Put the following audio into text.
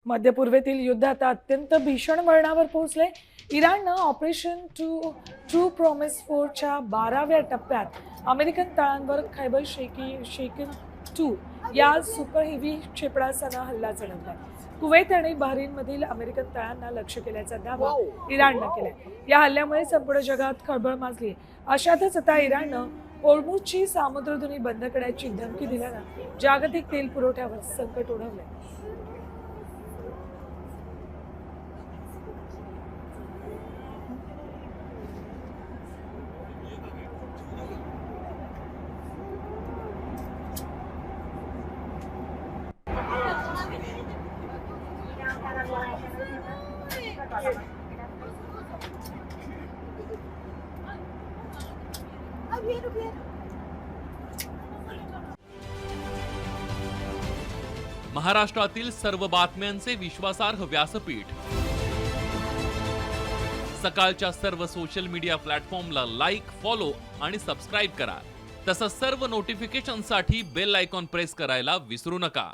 मध्य पूर्वेतील युद्ध आता अत्यंत भीषण वळणावर पोहोचले. इराणनं ऑपरेशन ट्रू प्रॉमिस 4च्या 12व्या टप्प्यात अमेरिकन तळांवर खैबर शेकिन 2 या सुपर हेवी क्षेपणास्त्रानं हल्ला चढवलाय. कुवैत आणि बहरीनमधील अमेरिकन तळांना लक्ष्य केल्याचा दावा इराणनं केलाय. या हल्ल्यामुळे संपूर्ण जगात खळबळ माजली. अशातच आता इराणनं होर्मुझची सामुद्रधुनी बंद करण्याची धमकी दिल्यानं जागतिक तेल पुरवठ्यावर संकट ओढवलंय. महाराष्ट्रातील सर्व बातम्यांचे विश्वासार्ह व्यासपीठ. सकाळच्या सर्व सोशल मीडिया प्लॅटफॉर्मला लाईक, फॉलो आणि सबस्क्राईब करा. तसंच सर्व नोटिफिकेशनसाठी बेल आयकॉन प्रेस करायला विसरू नका.